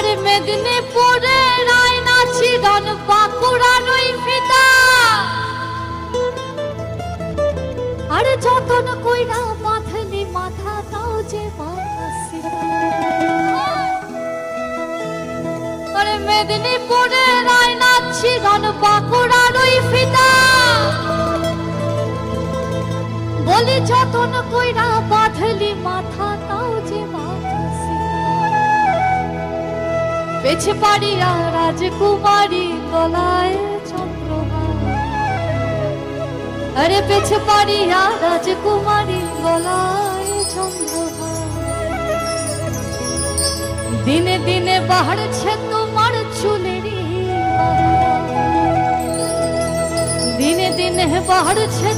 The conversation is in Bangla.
আরে মেদিনীপুরে রায়না চিরন বাঁকুড়ার ওই ফিতা আরে যতন কইরা বাঁধলি মাথা তাও যে আরে মেদিনীপুরে রায়না চিরন বাঁকুড়ার ওই ফিতা বলি যতন কইরা বাঁধলি মাথা তাও যে পেছে পাড়িয়া রাজকুমারী গলায় চন্দ্রহার আরে পেছে পাড়িয়া রাজকুমারী গলায় চন্দ্রহার দিনে দিনে বাড়ছে তোমার চুলেরই দিনে দিনে বাড়ছে